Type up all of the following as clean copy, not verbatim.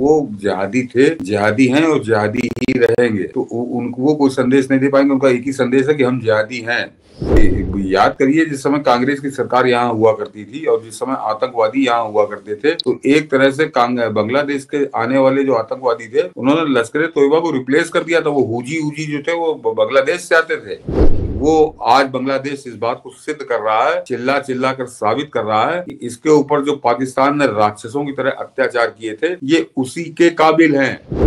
वो जिहादी थे, जिहादी हैं और जिहादी ही रहेंगे। तो उनको वो कोई संदेश नहीं दे पाएंगे। उनका एक ही संदेश है कि हम जिहादी हैं। याद करिए, जिस समय कांग्रेस की सरकार यहाँ हुआ करती थी और जिस समय आतंकवादी यहाँ हुआ करते थे, तो एक तरह से बांग्लादेश के आने वाले जो आतंकवादी थे, उन्होंने लश्कर तोयबा को रिप्लेस कर दिया था। वो हुजी जो थे वो बांग्लादेश से आते थे। वो आज बांग्लादेश इस बात को सिद्ध कर रहा है, चिल्ला चिल्ला कर साबित कर रहा है कि इसके ऊपर जो पाकिस्तान ने राक्षसों की तरह अत्याचार किए थे, ये उसी के काबिल हैं।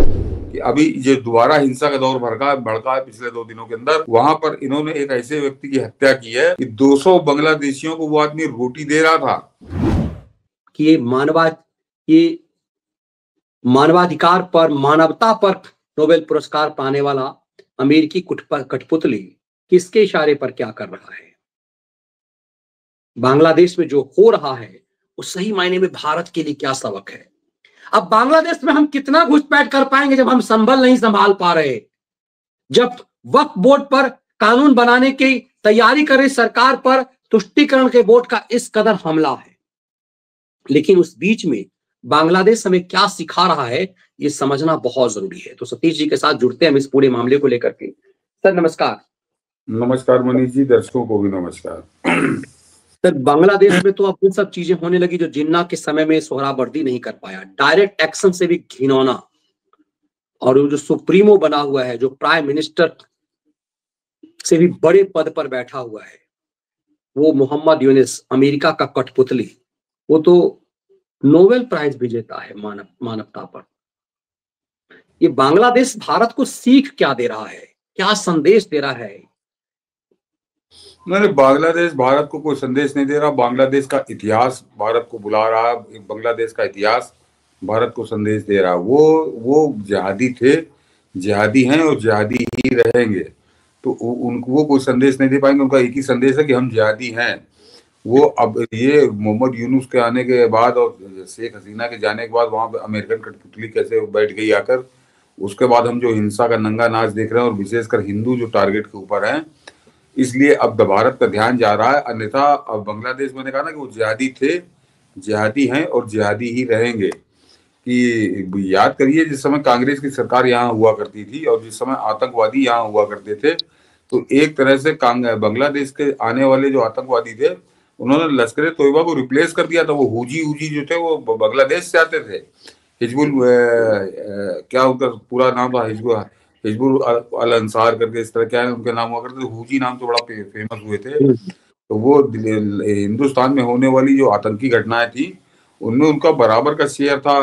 कि अभी ये दोबारा हिंसा का दौर भड़का है पिछले 2 दिनों के अंदर। वहां पर इन्होंने एक ऐसे व्यक्ति की हत्या की है कि 200 बांग्लादेशियों को वो आदमी रोटी दे रहा था। कि ये मानवाधिकार पर, मानवता पर नोबेल पुरस्कार पाने वाला अमेरिकी कठपुतली किसके इशारे पर क्या कर रहा है? बांग्लादेश में जो हो रहा है वो सही मायने में भारत के लिए क्या सबक है? अब बांग्लादेश में हम कितना घुसपैठ कर पाएंगे जब हम नहीं संभाल पा रहे, जब वक्फ बोर्ड पर कानून बनाने की तैयारी कर रही सरकार पर तुष्टीकरण के बोर्ड का इस कदर हमला है। लेकिन उस बीच में बांग्लादेश हमें क्या सिखा रहा है, ये समझना बहुत जरूरी है। तो सतीश जी के साथ जुड़ते हैं हम इस पूरे मामले को लेकर के। सर नमस्कार। नमस्कार मनीष जी, दर्शकों को भी नमस्कार। सर, बांग्लादेश में तो अब वो सब चीजें होने लगी जो जिन्ना के समय में सोहरावर्दी नहीं कर पाया। डायरेक्ट एक्शन से भी घिनौना, और वो जो सुप्रीमो बना हुआ है, जो प्राइम मिनिस्टर से भी बड़े पद पर बैठा हुआ है, वो मोहम्मद यूनिस, अमेरिका का कठपुतली, वो तो नोबेल प्राइज विजेता है मानवता पर। ये बांग्लादेश भारत को सीख क्या दे रहा है, क्या संदेश दे रहा है? नहीं, बांग्लादेश भारत को कोई संदेश नहीं दे रहा। बांग्लादेश का इतिहास भारत को बुला रहा है। बांग्लादेश का इतिहास भारत को संदेश दे रहा है। वो जिहादी थे, जिहादी हैं और जिहादी ही रहेंगे। तो उनको वो कोई संदेश नहीं दे पाएंगे। उनका एक ही संदेश है कि हम जिहादी हैं। वो अब ये मोहम्मद यूनुस के आने के बाद और शेख हसीना के जाने के बाद वहां पे अमेरिकन कठपुतली कैसे बैठ गई आकर, उसके बाद हम जो हिंसा का नंगा नाच देख रहे हैं और विशेषकर हिंदू जो टारगेट के ऊपर हैं, इसलिए अब भारत का ध्यान जा रहा है। अन्यथा अब बांग्लादेश, मैंने कहा ना कि वो जिहादी थे, जिहादी हैं और जिहादी ही रहेंगे। कि याद करिए, जिस समय कांग्रेस की सरकार यहाँ हुआ करती थी और जिस समय आतंकवादी यहाँ हुआ करते थे, तो एक तरह से बांग्लादेश के आने वाले जो आतंकवादी थे, उन्होंने लश्कर तोयबा को रिप्लेस कर दिया था। वो हुजी जो थे वो बांग्लादेश से आते थे। हिजबुल क्या उनका पूरा नाम था, हिजबुल अल अंसार करके इस तरह क्या है उनके नाम हुआ करते थे। हुजी नाम तो बड़ा फेमस हुए थे। तो वो हिंदुस्तान में होने वाली जो आतंकी घटनाएं थी, उनमें उनका बराबर का शेयर था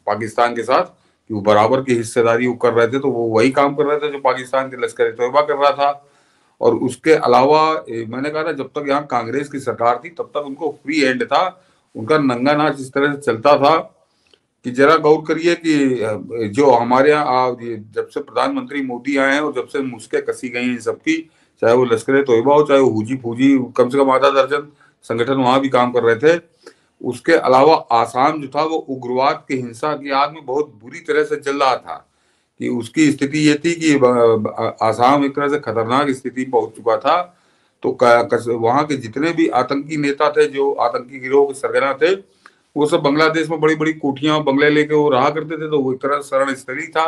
पाकिस्तान के साथ, कि वो बराबर की हिस्सेदारी वो कर रहे थे। तो वो वही काम कर रहे थे जो पाकिस्तान के लश्कर तोयबा कर रहा था। और उसके अलावा मैंने कहा था, जब तक यहाँ कांग्रेस की सरकार थी तब तक उनको फ्री हैंड था। उनका नंगा नाच इस तरह से चलता था कि जरा गौर करिए कि जो हमारे यहाँ जब से प्रधानमंत्री मोदी आए हैं और जब से मुस्कें कसी गई हैं सबकी, चाहे वो लश्कर तोयबा हो, चाहे वो हुजी फूजी, कम से कम आधा दर्जन संगठन वहां भी काम कर रहे थे। उसके अलावा आसाम जो था वो उग्रवाद की हिंसा की आग में बहुत बुरी तरह से जल रहा था। कि उसकी स्थिति ये थी कि आसाम एक तरह से खतरनाक स्थिति पहुंच चुका था। तो वहां के जितने भी आतंकी नेता थे, जो आतंकी गिरोह के सरगना थे, वो सब बांग्लादेश में बड़ी बड़ी कोठियां बंगले लेके वो रहा करते थे। तो वो एक तरह से शरण स्थली था।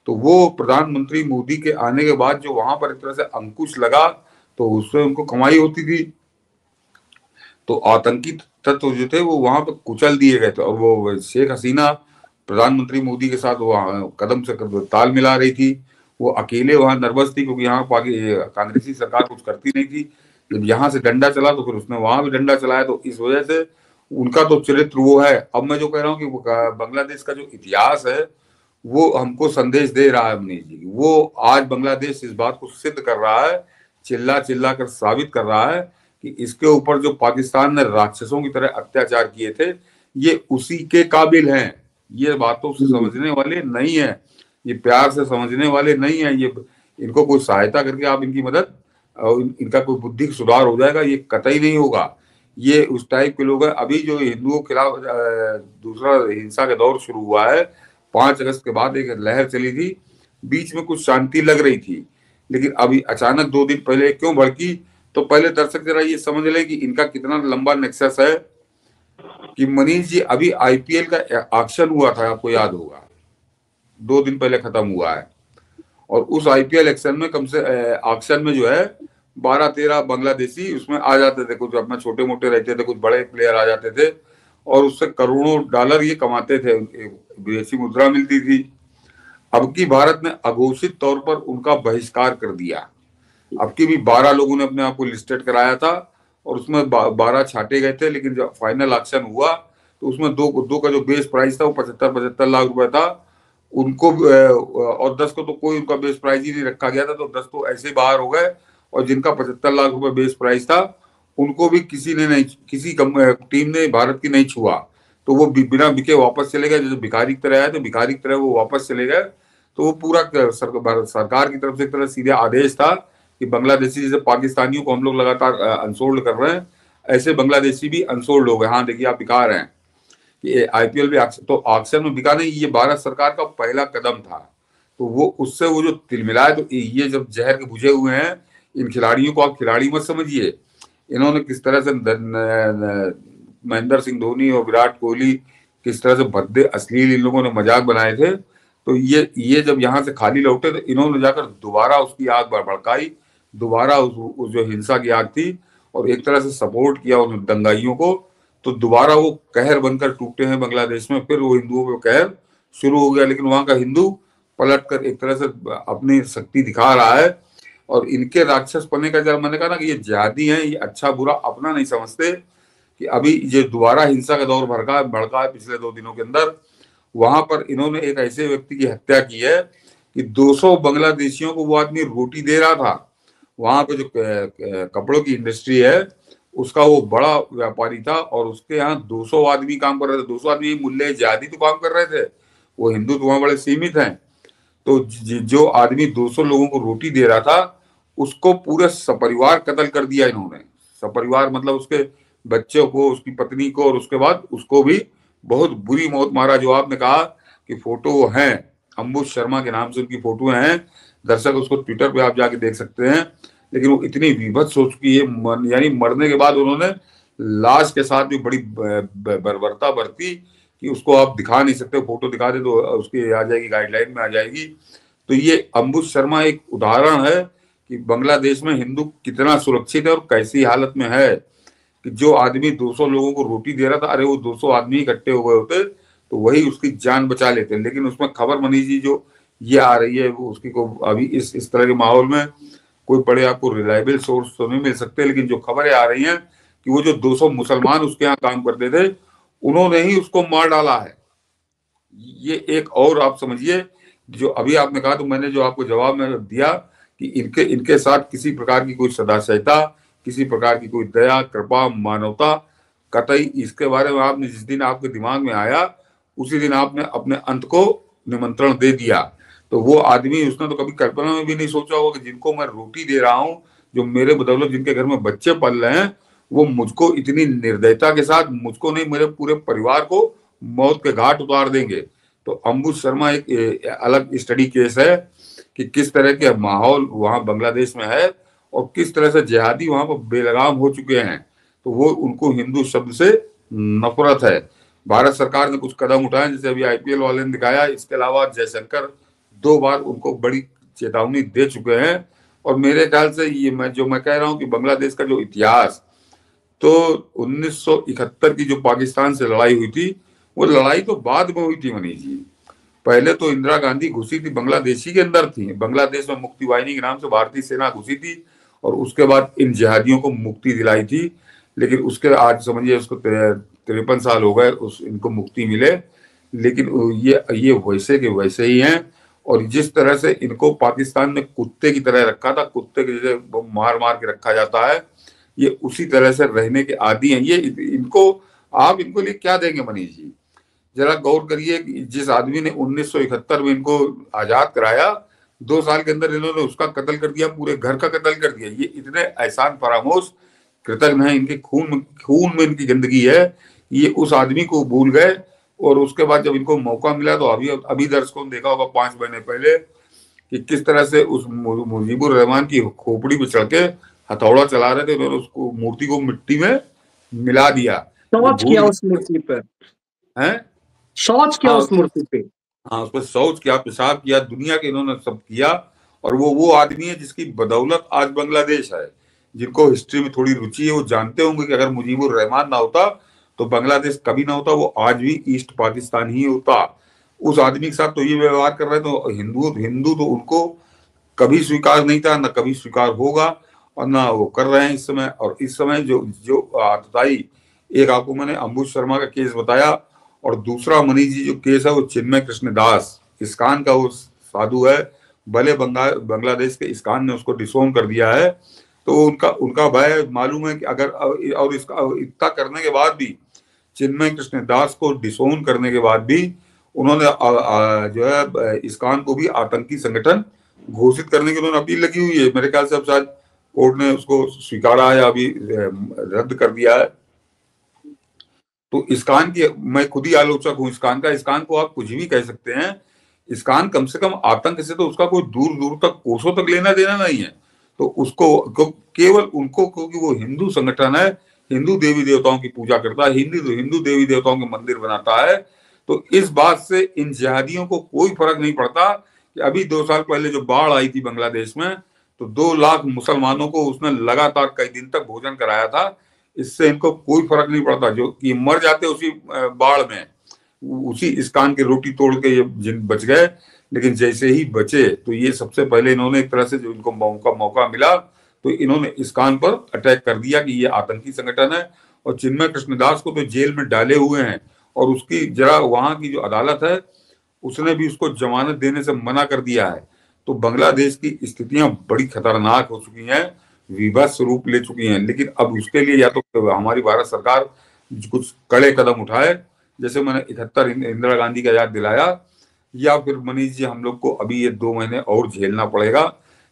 तो वो प्रधानमंत्री मोदी के आने के बाद जो वहां पर एक तरह से अंकुश लगा, तो उससे उनको कमाई होती थी। तो आतंकी तत्व जो थे वो वहां पर कुचल दिए गए थे। और वो शेख हसीना प्रधानमंत्री मोदी के साथ वो कदम से ताल मिला रही थी। वो अकेले वहां नर्वस थी, क्योंकि यहाँ कांग्रेसी सरकार कुछ करती नहीं थी। जब यहाँ से डंडा चला तो फिर उसने वहां भी डंडा चलाया। तो इस वजह से उनका तो चरित्र वो है। अब मैं जो कह रहा हूँ कि बांग्लादेश का जो इतिहास है वो हमको संदेश दे रहा है मनीष जी। वो आज बांग्लादेश इस बात को सिद्ध कर रहा है, चिल्ला चिल्ला कर साबित कर रहा है कि इसके ऊपर जो पाकिस्तान ने राक्षसों की तरह अत्याचार किए थे, ये उसी के काबिल हैं। ये बातों से समझने वाले नहीं है, ये प्यार से समझने वाले नहीं है। ये इनको कोई सहायता करके आप इनकी मदद, इनका कोई बुद्धि सुधार हो जाएगा, ये कतई नहीं होगा। ये उस टाइप के लोग हैं। अभी जो हिंदुओं के खिलाफ दूसरा हिंसा का दौर शुरू हुआ है, 5 अगस्त के बाद एक लहर चली थी, बीच में कुछ शांति लग रही थी, लेकिन अभी अचानक 2 दिन पहले क्यों भड़की? तो पहले दर्शक जरा ये समझ लें कि इनका कितना लंबा नेक्सस है। कि मनीष जी अभी आईपीएल का ऑक्शन हुआ था, आपको याद होगा, 2 दिन पहले खत्म हुआ है। और उस आईपीएल एक्शन में कम से ऑक्शन में जो है 12-13 बांग्लादेशी उसमें आ जाते थे। कुछ अपना छोटे मोटे रहते थे, कुछ बड़े प्लेयर आ जाते थे और उससे करोड़ों डॉलर ये कमाते थे, विदेशी मुद्रा मिलती थी। अब की भारत ने अघोषित तौर पर उनका बहिष्कार कर दिया। अब की भी 12 लोगों ने अपने आप को लिस्टेड कराया था और उसमें 12 छाटे गए थे, लेकिन जब फाइनल ऑक्शन हुआ तो उसमें दो का जो बेस प्राइस था वो 75 लाख रुपए था। उनको और 10 को तो कोई उनका बेस प्राइस ही नहीं रखा गया था, तो 10 तो ऐसे बाहर हो गए। और जिनका 75 लाख रुपए बेस प्राइस था उनको भी किसी ने नहीं, किसी टीम ने भारत की नहीं छुआ। तो वो बिना बिके वापस चले गए, जैसे भिखारी की तरह आए तो भिखारी की तरह वो वापस चले गए। तो वो पूरा सरकार की तरफ से एक तरह सीधे आदेश था कि बांग्लादेशी, जैसे पाकिस्तानियों को हम लोग लगातार अनसोल्ड कर रहे हैं, ऐसे बांग्लादेशी भी अनसोल्ड हो गए। हाँ देखिए आप बिका रहे हैं कि आईपीएल भी तो ऑक्शन में बिका नहीं, ये भारत सरकार का पहला कदम था। तो वो उससे वो जो तिलमिलाए, तो ये जब जहर के बुझे हुए हैं, इन खिलाड़ियों को आप खिलाड़ी मत समझिए। इन्होंने किस तरह से महेंद्र सिंह धोनी और विराट कोहली किस तरह से भद्दे अश्लील इन लोगों ने मजाक बनाए थे। तो ये जब यहाँ से खाली लौटे तो इन्होंने जाकर दोबारा उसकी आग भड़काई, दोबारा उस जो हिंसा की आग थी, और एक तरह से सपोर्ट किया उन दंगाइयों को। तो दोबारा वो कहर बनकर टूटे हैं बांग्लादेश में, फिर वो हिंदुओं पे कहर शुरू हो गया। लेकिन वहां का हिंदू पलट कर एक तरह से अपनी शक्ति दिखा रहा है। और इनके राक्षस पन्ने का, जब मैंने कहा ना कि ये जिहादी हैं, ये अच्छा बुरा अपना नहीं समझते, कि अभी ये दोबारा हिंसा का दौर भड़का है पिछले 2 दिनों के अंदर। वहां पर इन्होंने एक ऐसे व्यक्ति की हत्या की है कि 200 बांग्लादेशियों को वो आदमी रोटी दे रहा था। वहां पे जो कपड़ों की इंडस्ट्री है उसका वो बड़ा व्यापारी था, और उसके यहाँ 200 आदमी काम कर रहे थे। 200 आदमी मुल्ले जिहादी तो काम कर रहे थे, वो हिंदू तो वहां बड़े सीमित हैं। तो जो आदमी 200 लोगों को रोटी दे रहा था उसको पूरे सपरिवार कत्ल कर दिया इन्होंने। सपरिवार मतलब उसके बच्चों को, उसकी पत्नी को, और उसके बाद उसको भी बहुत बुरी मौत मारा। जो आपने कहा कि फोटो है, अंबुज शर्मा के नाम से उनकी फोटो हैं, दर्शक उसको ट्विटर पे आप जाके देख सकते हैं। लेकिन वो इतनी विभत्स हो चुकी है, यानी मरने के बाद उन्होंने लाश के साथ भी बड़ी बर्बरता बरती कि उसको आप दिखा नहीं सकते, फोटो दिखा दे तो उसकी आ जाएगी, गाइडलाइन में आ जाएगी। तो ये अंबुज शर्मा एक उदाहरण है कि बांग्लादेश में हिंदू कितना सुरक्षित है और कैसी हालत में है। कि जो आदमी 200 लोगों को रोटी दे रहा था, अरे वो 200 आदमी इकट्ठे हो गए होते तो वही उसकी जान बचा लेते। लेकिन उसमें खबर मनीष जी जो ये आ रही है वो उसकी को अभी इस तरह के माहौल में कोई बड़े आपको रिलायबल सोर्स तो नहीं मिल सकते, लेकिन जो खबरें आ रही हैं कि वो जो 200 मुसलमान उसके यहाँ काम करते थे उन्होंने ही उसको मार डाला है। ये एक और आप समझिए, जो अभी आपने कहा तो मैंने जो आपको जवाब में दिया कि इनके साथ किसी प्रकार की कोई सदाशयता, किसी प्रकार की कोई दया, कृपा, मानवता कतई, इसके बारे में आपने जिस दिन आपके दिमाग में आया उसी दिन आपने अपने अंत को निमंत्रण दे दिया। तो वो आदमी, उसने तो कभी कल्पना में भी नहीं सोचा होगा कि जिनको मैं रोटी दे रहा हूँ, जो मेरे बदौलत जिनके घर में बच्चे पल रहे हैं, वो मुझको इतनी निर्दयता के साथ, मुझको नहीं मेरे पूरे परिवार को मौत के घाट उतार देंगे। तो अंबुज शर्मा एक अलग स्टडी केस है कि किस तरह के माहौल वहां बांग्लादेश में है और किस तरह से जिहादी वहां पर बेलगाम हो चुके हैं। तो वो उनको हिंदू शब्द से नफरत है। भारत सरकार ने कुछ कदम उठाए, जैसे अभी आईपीएल वाले ने दिखाया। इसके अलावा जयशंकर 2 बार उनको बड़ी चेतावनी दे चुके हैं। और मेरे ख्याल से ये मैं कह रहा हूं कि बांग्लादेश का जो इतिहास, तो 1971 की जो पाकिस्तान से लड़ाई हुई थी, वो लड़ाई तो बाद में हुई थी मनीष जी। पहले तो इंदिरा गांधी घुसी थी, बांग्लादेशी के अंदर थी, बांग्लादेश में मुक्ति वाहिनी के नाम से भारतीय सेना घुसी थी और उसके बाद इन जिहादियों को मुक्ति दिलाई थी। लेकिन उसके आज समझिए उसको 53 साल हो गए उस इनको मुक्ति मिले। लेकिन ये वैसे के वैसे ही हैं। और जिस तरह से इनको पाकिस्तान ने कुत्ते की तरह रखा था, कुत्ते के जैसे मार मार के रखा जाता है, ये उसी तरह से रहने के आदी हैं। ये इनको आप इनको लिए क्या देंगे मनीष जी? जरा गौर करिए कि जिस आदमी ने 1971 में इनको आजाद कराया, 2 साल के अंदर इन्होंने उसका कत्ल कर दिया, पूरे घर का कत्ल कर दिया। ये इतने एहसान फरामोश कृतज्ञ हैं, इनके खून में इनकी जिंदगी है। ये उस आदमी को भूल गए। और उसके बाद जब इनको मौका मिला तो अभी दर्शकों ने देखा होगा 5 महीने पहले कि किस तरह से उस मुजीबुर रहमान की खोपड़ी पे चढ़ के हथौड़ा चला रहे थे, उन्होंने उसको मूर्ति को मिट्टी में मिला दिया। शौच किया उस मूर्ति पर, है, शौच किया उस मूर्ति पे। हाँ, उस पर शौच किया, पेशाब किया, दुनिया के इन्होंने सब किया। और वो आदमी है जिसकी बदौलत आज बांग्लादेश है। जिनको हिस्ट्री में थोड़ी रुचि है वो जानते होंगे कि अगर मुजीबुर रहमान ना होता तो बांग्लादेश कभी ना होता, वो आज भी ईस्ट पाकिस्तान ही होता। उस आदमी के साथ तो ये व्यवहार कर रहे तो हिंदू तो उनको कभी स्वीकार नहीं था, न कभी स्वीकार होगा, और ना वो कर रहे हैं इस समय। और इस समय जो जो आतताई, एक आपको मैंने अंबुज शर्मा का केस बताया, और दूसरा मनीष जी जो केस है वो चिन्मय कृष्ण दास, इस्कान का वो साधु है, भले बांग्लादेश के इस्कान ने उसको डिसोन कर दिया है। तो उनका उनका भय मालूम है कि अगर, और इसका इतना करने के बाद भी, चिन्मय कृष्ण दास को डिसोन करने के बाद भी उन्होंने जो है इस्कान को भी आतंकी संगठन घोषित करने की उन्होंने अपील लगी हुई है। मेरे ख्याल से अब शायद कोर्ट ने उसको स्वीकारा है, अभी रद्द कर दिया है। तो इस्कान की मैं खुद ही आलोचक हूं इस्कान का। इस्कान को आप कुछ भी कह सकते हैं, इस्कान कम से कम आतंक से तो उसका कोई दूर दूर तक कोसों तक लेना देना नहीं है। तो उसको केवल उनको, क्योंकि वो हिंदू संगठन है, हिंदू देवी देवताओं की पूजा करता है, हिंदू देवी देवताओं के मंदिर बनाता है, तो इस बात से इन जिहादियों को कोई फर्क नहीं पड़ता कि अभी 2 साल पहले जो बाढ़ आई थी बांग्लादेश में, तो 2 लाख मुसलमानों को उसने लगातार कई दिन तक भोजन कराया था। इससे इनको कोई फर्क नहीं पड़ता, जो कि मर जाते उसी बाढ़ में, उसी इस्कान की रोटी तोड़ के ये जिन बच गए। लेकिन जैसे ही बचे तो ये सबसे पहले इन्होंने एक तरह से जो इनको मौका मिला तो इन्होंने इस्कान पर अटैक कर दिया कि ये आतंकी संगठन है। और चिन्मय कृष्णदास को तो जेल में डाले हुए हैं, और उसकी जरा वहां की जो अदालत है उसने भी उसको जमानत देने से मना कर दिया है। तो बांग्लादेश की स्थितियां बड़ी खतरनाक हो चुकी हैं, विभत्स रूप ले चुकी हैं। लेकिन अब उसके लिए या तो हमारी भारत सरकार कुछ कड़े कदम उठाए, जैसे मैंने 71 इंदिरा गांधी का याद दिलाया, या फिर मनीष जी हम लोग को अभी ये 2 महीने और झेलना पड़ेगा,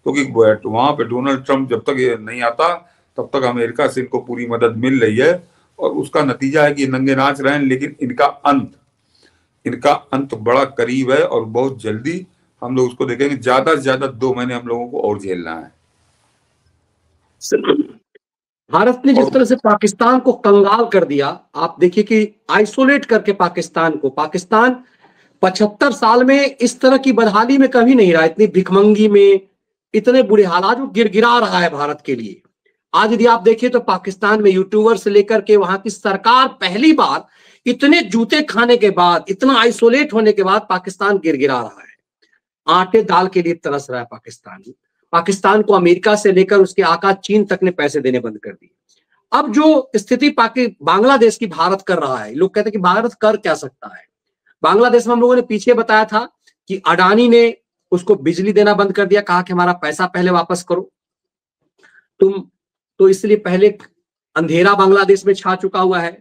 क्योंकि वहां पे डोनाल्ड ट्रंप जब तक ये नहीं आता तब तक अमेरिका से इनको पूरी मदद मिल रही है। और उसका नतीजा है कि नंगे नाच रहे हैं, लेकिन इनका अंत बड़ा करीब है, और बहुत जल्दी हम लोग उसको देखेंगे। ज्यादा से ज्यादा 2 महीने हम लोगों को और झेलना है। भारत ने जिस तरह से पाकिस्तान को कंगाल कर दिया, आप देखिए कि आइसोलेट करके पाकिस्तान 75 साल में इस तरह की बदहाली में कभी नहीं रहा, इतनी भिखमंगी में, इतने बुरे हालात में गिरगिरा रहा है भारत के लिए। आज यदि आप देखिए तो पाकिस्तान में यूट्यूबर से लेकर के वहां की सरकार पहली बार इतने जूते खाने के बाद, इतना आइसोलेट होने के बाद पाकिस्तान गिरगिरा रहा है। आटे दाल के लिए तरस रहा है पाकिस्तान को अमेरिका से लेकर उसके आका चीन तक ने पैसे देने बंद कर दिए। अब जो स्थिति बांग्लादेश की भारत कर रहा है, लोग कहते हैं कि भारत कर क्या सकता है। बांग्लादेश में हम लोगों ने पीछे बताया था कि अडानी ने उसको बिजली देना बंद कर दिया, कहा कि हमारा पैसा पहले वापस करो तुम। तो इसलिए पहले अंधेरा बांग्लादेश में छा चुका हुआ है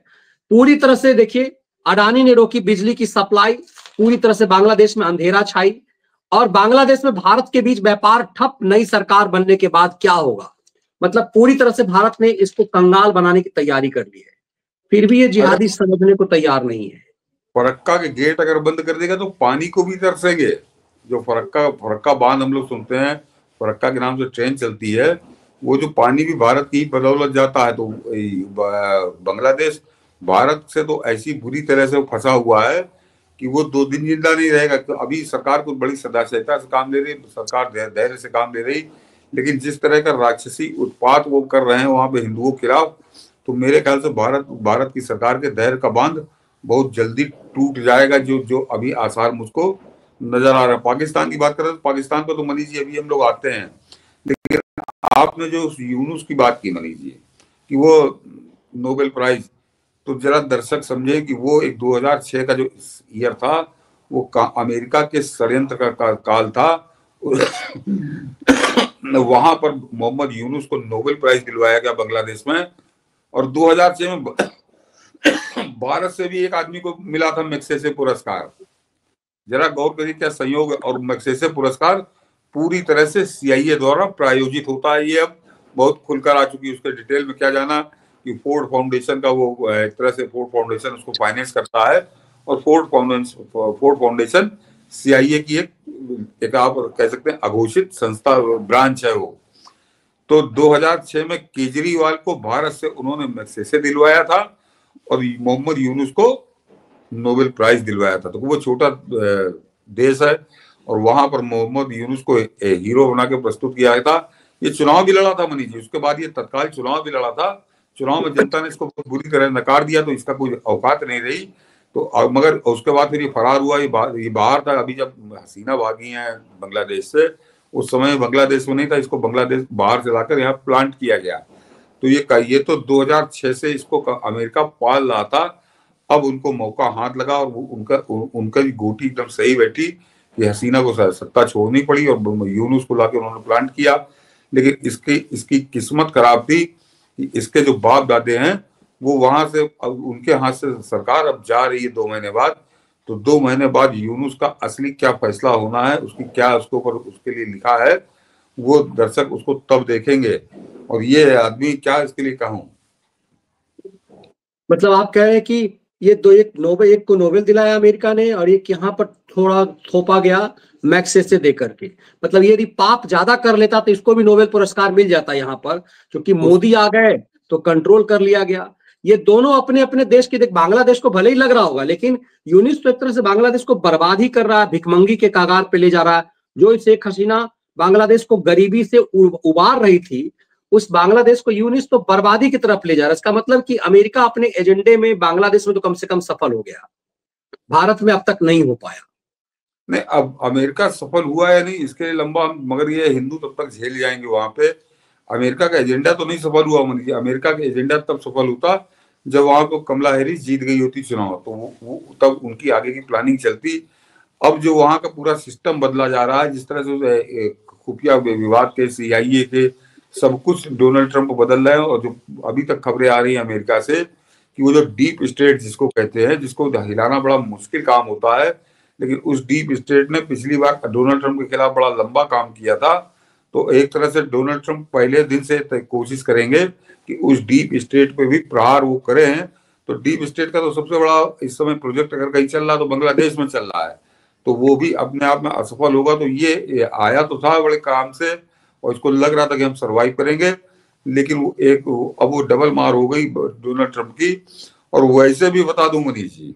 पूरी तरह से। देखिए, अडानी ने रोकी बिजली की सप्लाई, पूरी तरह से बांग्लादेश में अंधेरा छाई, और बांग्लादेश में भारत के बीच व्यापार ठप। नई सरकार बनने के बाद क्या होगा, मतलब पूरी तरह से भारत ने इसको कंगाल बनाने की तैयारी कर ली है, फिर भी ये जिहादी समझने को तैयार नहीं है। फरक्का के गेट अगर बंद कर देगा तो पानी को भी तरसेंगे। जो फरक्का बांध हम लोग सुनते हैं, फरक्का के नाम से ट्रेन चलती है, वो जो पानी भी भारत की बदौलत जाता है। तो बांग्लादेश भारत से तो ऐसी बुरी तरह से फंसा हुआ है कि वो 2 दिन जिंदा नहीं रहेगा। तो अभी सरकार को बड़ी सदाशयता से काम ले रही, सरकार धैर्य से काम ले रही, लेकिन जिस तरह का राक्षसी उत्पात वो कर रहे हैं वहां पे हिंदुओं के खिलाफ, तो मेरे ख्याल से भारत की सरकार के धैर्य का बांध बहुत जल्दी टूट जाएगा, जो अभी आसार मुझको नजर आ रहा है। पाकिस्तान की बात करें तो पाकिस्तान पर तो मनीष जी अभी हम लोग आते हैं, लेकिन आपने जो यूनुस की बात की मनीष जी कि वो नोबेल प्राइज, तो जरा दर्शक समझे कि वो एक 2006 का जो ईयर था वो अमेरिका के षड्यंत्र का काल था। वहां पर मोहम्मद यूनुस को नोबेल प्राइज दिलवाया गया बांग्लादेश में। और 2006 में भारत से भी एक आदमी को मिला था मैग्सेसे पुरस्कार। जरा गौर करिए क्या संयोग। और मैग्सेसे पुरस्कार पूरी तरह से CIA द्वारा प्रायोजित होता है। ये अब बहुत खुलकर आ चुकी है, उसके डिटेल में क्या जाना कि फोर्ड फाउंडेशन का वो एक तरह से फोर्ड फाउंडेशन उसको फाइनेंस करता है, और फोर्ड फाउंडेशन CIA की एक आप कह सकते हैं अघोषित संस्था ब्रांच है वो। तो 2006 में केजरीवाल को भारत से उन्होंने मैग्सेसे दिलवाया था, और मोहम्मद यूनुस को नोबेल प्राइज दिलवाया था। तो वो छोटा देश है और वहां पर मोहम्मद यूनुस को हीरो बना के प्रस्तुत किया था। ये चुनाव भी लड़ा था मनीष जी, उसके बाद ये तत्काल चुनाव भी लड़ा था। चुनाव में जनता ने इसको बहुत बुरी तरह नकार दिया, तो इसका कोई औकात नहीं रही। तो मगर उसके बाद फिर ये फरार हुआ, ये बाहर था। अभी जब हसीना भागी हैं बांग्लादेश से, उस समय बांग्लादेश में नहीं था, इसको बांग्लादेश बाहर से लाकर यहाँ प्लांट किया गया। तो ये तो 2006 से इसको अमेरिका पाल रहा था। अब उनको मौका हाथ लगा और उनका गोटी एकदम सही बैठी कि हसीना को सत्ता छोड़नी पड़ी और यूनुस को लाके उन्होंने प्लांट किया। लेकिन इसकी किस्मत खराब थी कि इसके जो बाप दादे हैं वो वहां से, अब उनके हाथ से सरकार अब जा रही है 2 महीने बाद। तो 2 महीने बाद यूनुस का असली क्या फैसला होना है, उसकी क्या उसके ऊपर उसके लिए लिखा है, वो दर्शक उसको तब देखेंगे। और ये आदमी क्या इसके लिए कहूं। मतलब आप कह रहे हैं कि ये एक को नोबेल दिलाया अमेरिका ने और एक यहाँ पर थोड़ा थोपा गया मैक्सेस से देकर के। मतलब यदि पाप ज्यादा कर लेता तो इसको भी नोबेल पुरस्कार मिल जाता यहाँ पर, क्योंकि मोदी आ गए तो कंट्रोल कर लिया गया। ये दोनों अपने अपने देश के, देख बांग्लादेश को भले ही लग रहा होगा, लेकिन यूनिस तो एक तरह से बांग्लादेश को बर्बाद ही कर रहा है, भिखमंगी के कागार पे ले जा रहा है। जो शेख हसीना बांग्लादेश को गरीबी से उबार रही थी, उस बांग्लादेश को यूनिस तो बर्बादी की तरफ ले जा रहा है। इसका मतलब कि अमेरिका अपने एजेंडे में बांग्लादेश में तो कम से कम सफल हो गया, भारत में अब तक नहीं हो पाया। नहीं, अब अमेरिका सफल हुआ है नहीं इसके लिए लंबा, मगर ये हिंदू तब तक झेल जाएंगे वहां पे। अमेरिका का एजेंडा तो नहीं सफल हुआ। अमेरिका का एजेंडा तब सफल होता जब वहां को कमला हैरिस जीत गई होती चुनाव, तो वो तब उनकी आगे की प्लानिंग चलती। अब जो वहां का पूरा सिस्टम बदला जा रहा है, जिस तरह से खुफिया विभाग के, CIA के, सब कुछ डोनाल्ड ट्रंप बदल रहे हैं। और जो अभी तक खबरें आ रही है अमेरिका से कि वो जो डीप स्टेट जिसको कहते हैं, जिसको हिलाना बड़ा मुश्किल काम होता है, लेकिन उस डीप स्टेट ने पिछली बार डोनाल्ड ट्रंप के खिलाफ बड़ा लंबा काम किया था। तो एक तरह से डोनाल्ड ट्रंप पहले दिन से कोशिश करेंगे कि उस डीप स्टेट पे भी प्रहार वो करें। तो डीप स्टेट का तो सबसे बड़ा इस समय प्रोजेक्ट अगर कहीं चल रहा तो बांग्लादेश में चल रहा है, तो वो भी अपने आप में असफल होगा। तो ये आया तो था बड़े काम से और इसको लग रहा था कि हम सर्वाइव करेंगे, लेकिन अब वो डबल मार हो गई डोनाल्ड ट्रंप की। और वैसे भी बता दूं मनीष जी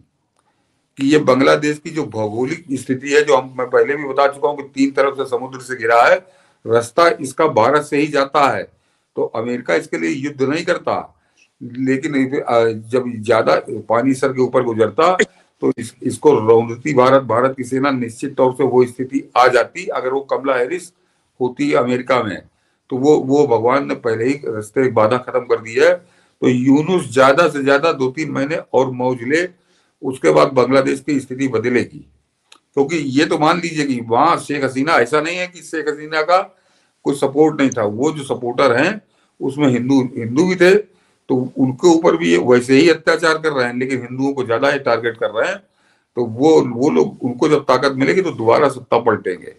कि ये बांग्लादेश की जो भौगोलिक स्थिति है, जो मैं पहले भी बता चुका हूं कि 3 तरफ से समुद्र से घिरा है, रास्ता इसका भारत से ही जाता है। तो अमेरिका इसके लिए युद्ध नहीं करता, लेकिन जब ज्यादा पानी सर के ऊपर गुजरता तो इसको रौंदती भारत की सेना निश्चित तौर से वो स्थिति आ जाती अगर वो कमला हैरिस होती अमेरिका में। तो वो भगवान ने पहले ही रास्ते बाधा खत्म कर दी है। तो यूनुस ज्यादा से ज्यादा 2-3 महीने और मौज ले, उसके बाद बांग्लादेश की स्थिति बदलेगी। क्योंकि ये तो मान लीजिए कि वहां शेख हसीना, ऐसा नहीं है कि शेख हसीना का कोई सपोर्ट नहीं था, वो जो सपोर्टर हैं उसमें हिंदू भी थे, तो उनके ऊपर भी वैसे ही अत्याचार कर रहे हैं, लेकिन हिंदुओं को ज्यादा ही टारगेट कर रहे हैं। तो वो लोग, उनको जब ताकत मिलेगी तो दोबारा सत्ता पलटेंगे।